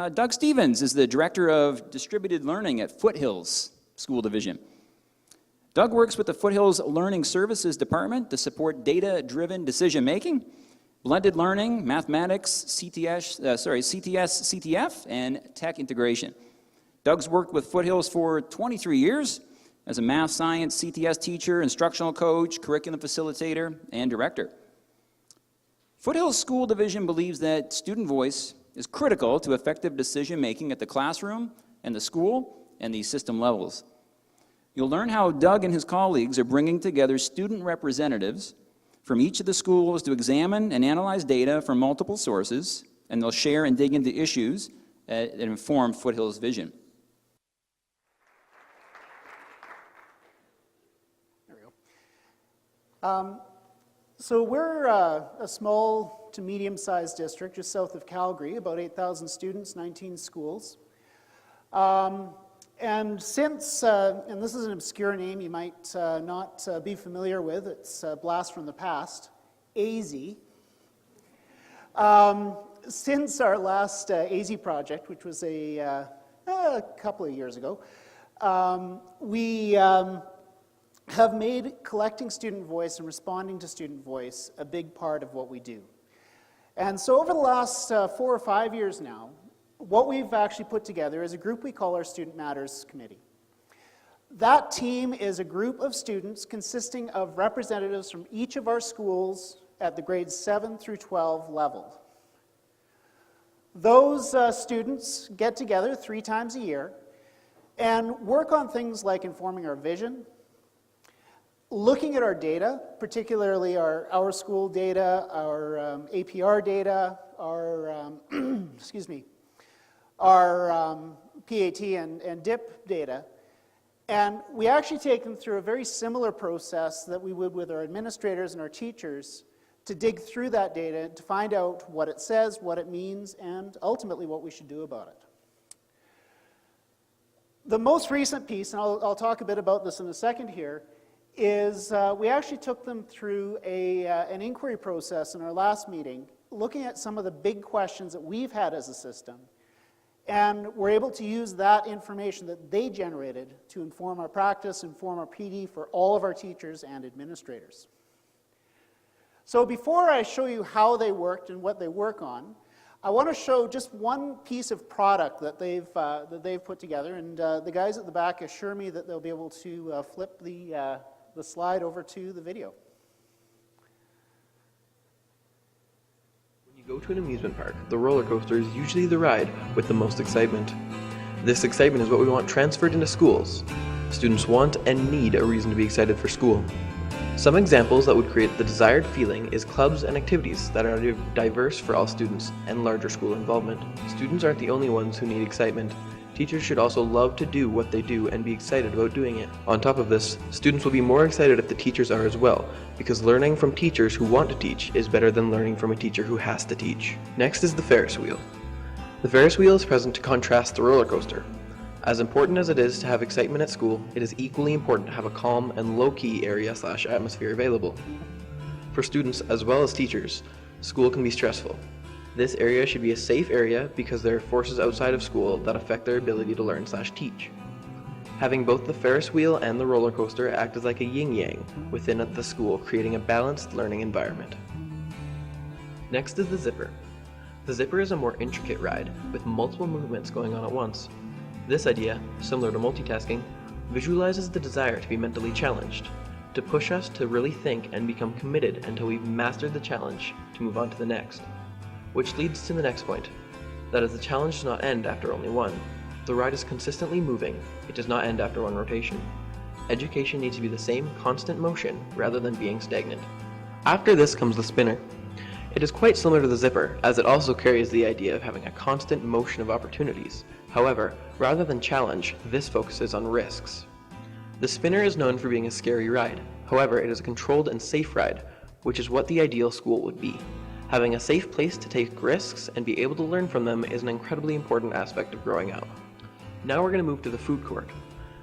Doug Stevens is the Director of Distributed Learning at Foothills School Division. Doug works with the Foothills Learning Services Department to support data-driven decision-making, blended learning, mathematics, CTS, CTF, and tech integration. Doug's worked with Foothills for 23 years as a math, science, CTS teacher, instructional coach, curriculum facilitator, and director. Foothills School Division believes that student voice is critical to effective decision-making at the classroom and the school and the system levels. You'll learn how Doug and his colleagues are bringing together student representatives from each of the schools to examine and analyze data from multiple sources, and they'll share and dig into issues that inform Foothills' vision. There we go. So we're a small to medium-sized district just south of Calgary, about 8,000 students, 19 schools. And since, and this is an obscure name you might not be familiar with, it's a blast from the past, AZ. Since our last AZ project, which was a couple of years ago, we have made collecting student voice and responding to student voice a big part of what we do. And so over the last 4 or 5 years now, what we've actually put together is a group we call our Student Matters Committee. That team is a group of students consisting of representatives from each of our schools at the grades 7 through 12 level. Those students get together 3 times a year and work on things like informing our vision, looking at our data, particularly our school data, our APR data, our, excuse me, our PAT and DIP data, and we actually take them through a very similar process that we would with our administrators and our teachers to dig through that data to find out what it says, what it means, and ultimately what we should do about it. The most recent piece, and I'll talk a bit about this in a second here, is we actually took them through an inquiry process in our last meeting, looking at some of the big questions that we've had as a system, and we're able to use that information that they generated to inform our practice, inform our PD for all of our teachers and administrators. So before I show you how they worked and what they work on, I want to show just one piece of product that they've put together, and the guys at the back assure me that they'll be able to flip the slide over to the video. When you go to an amusement park, the roller coaster is usually the ride with the most excitement. This excitement is what we want transferred into schools. Students want and need a reason to be excited for school. Some examples that would create the desired feeling is clubs and activities that are diverse for all students and larger school involvement. Students aren't the only ones who need excitement. Teachers should also love to do what they do and be excited about doing it. On top of this, students will be more excited if the teachers are as well, because learning from teachers who want to teach is better than learning from a teacher who has to teach. Next is the Ferris Wheel. The Ferris Wheel is present to contrast the roller coaster. As important as it is to have excitement at school, it is equally important to have a calm and low-key area/atmosphere available. For students as well as teachers, school can be stressful. This area should be a safe area because there are forces outside of school that affect their ability to learn/teach. Having both the Ferris wheel and the roller coaster act as like a yin-yang within the school, creating a balanced learning environment. Next is the zipper. The zipper is a more intricate ride with multiple movements going on at once. This idea, similar to multitasking, visualizes the desire to be mentally challenged, to push us to really think and become committed until we've mastered the challenge to move on to the next. Which leads to the next point, that is, the challenge does not end after only one. The ride is consistently moving, it does not end after one rotation. Education needs to be the same constant motion rather than being stagnant. After this comes the spinner. It is quite similar to the zipper, as it also carries the idea of having a constant motion of opportunities. However, rather than challenge, this focuses on risks. The spinner is known for being a scary ride. However, it is a controlled and safe ride, which is what the ideal school would be. Having a safe place to take risks and be able to learn from them is an incredibly important aspect of growing up. Now we're going to move to the food court.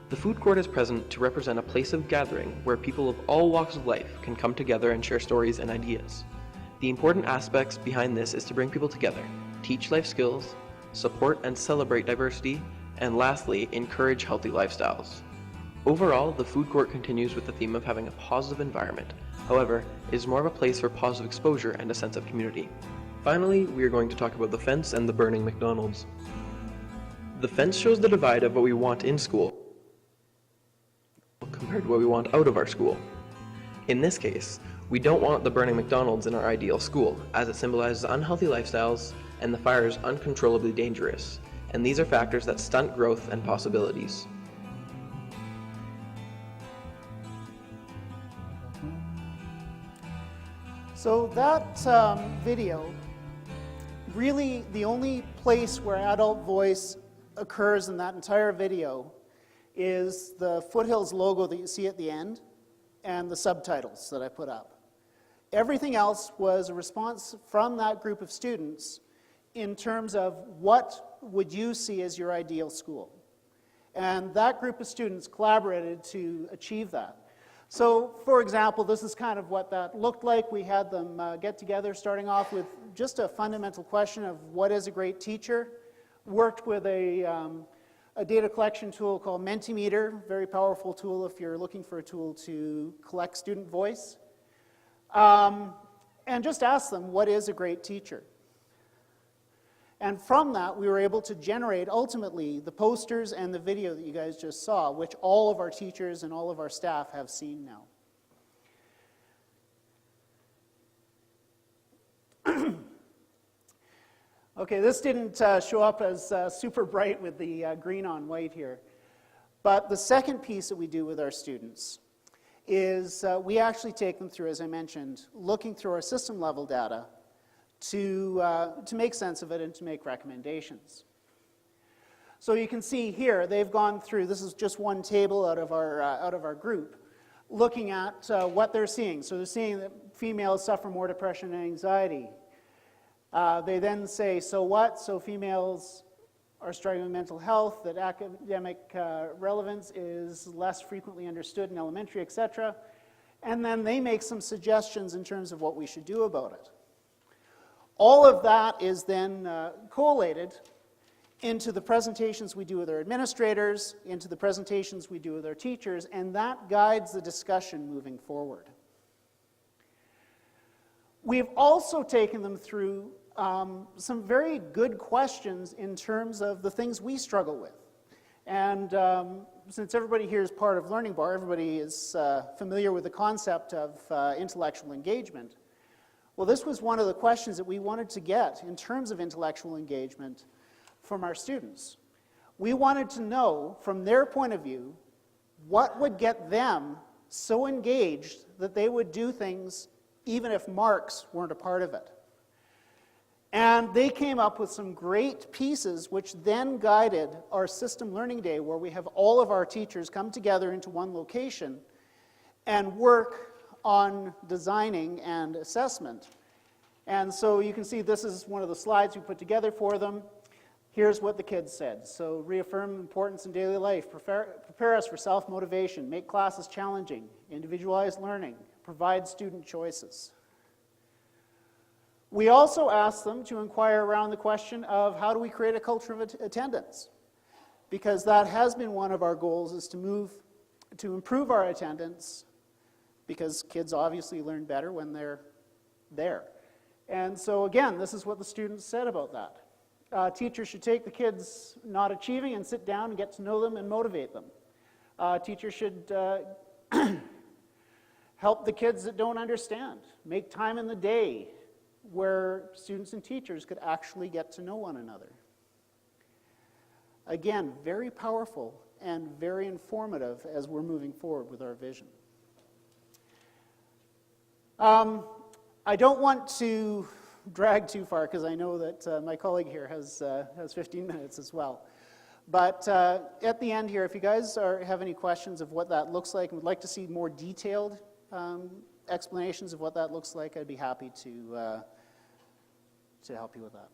The food court is present to represent a place of gathering where people of all walks of life can come together and share stories and ideas. The important aspects behind this is to bring people together, teach life skills, support and celebrate diversity, and lastly, encourage healthy lifestyles. Overall, the food court continues with the theme of having a positive environment. However, it is more of a place for positive exposure and a sense of community. Finally, we are going to talk about the fence and the burning McDonald's. The fence shows the divide of what we want in school compared to what we want out of our school. In this case, we don't want the burning McDonald's in our ideal school, as it symbolizes unhealthy lifestyles and the fire is uncontrollably dangerous, and these are factors that stunt growth and possibilities. So that video, really the only place where adult voice occurs in that entire video is the Foothills logo that you see at the end and the subtitles that I put up. Everything else was a response from that group of students in terms of what would you see as your ideal school. And that group of students collaborated to achieve that. So, for example, this is kind of what that looked like. We had them get together, starting off with just a fundamental question of what is a great teacher. Worked with a data collection tool called Mentimeter, very powerful tool if you're looking for a tool to collect student voice. And just asked them, what is a great teacher? And from that, we were able to generate, ultimately, the posters and the video that you guys just saw, which all of our teachers and all of our staff have seen now. Okay, this didn't show up as super bright with the green on white here. But the second piece that we do with our students is we actually take them through, as I mentioned, looking through our system level data to make sense of it and to make recommendations. So you can see here, they've gone through, this is just one table out of our group, looking at what they're seeing. So they're seeing that females suffer more depression and anxiety. They then say, so what? So females are struggling with mental health, that academic relevance is less frequently understood in elementary, etc. And then they make some suggestions in terms of what we should do about it. All of that is then collated into the presentations we do with our administrators, into the presentations we do with our teachers, and that guides the discussion moving forward. We've also taken them through some very good questions in terms of the things we struggle with. And since everybody here is part of Learning Bar, everybody is familiar with the concept of intellectual engagement. Well, this was one of the questions that we wanted to get in terms of intellectual engagement from our students. We wanted to know, from their point of view, what would get them so engaged that they would do things even if marks weren't a part of it. And they came up with some great pieces which then guided our system learning day, where we have all of our teachers come together into one location and work on designing and assessment. And so you can see this is one of the slides we put together for them. Here's what the kids said. So reaffirm importance in daily life, prepare us for self-motivation, make classes challenging, individualize learning, provide student choices. We also asked them to inquire around the question of how do we create a culture of attendance? Because that has been one of our goals, is to improve our attendance, because kids obviously learn better when they're there. And so again, this is what the students said about that. Teachers should take the kids not achieving and sit down and get to know them and motivate them. Teachers should help the kids that don't understand. Make time in the day where students and teachers could actually get to know one another. Again, very powerful and very informative as we're moving forward with our vision. I don't want to drag too far, because I know that my colleague here has 15 minutes as well. But at the end here, if you guys have any questions of what that looks like and would like to see more detailed explanations of what that looks like, I'd be happy to help you with that.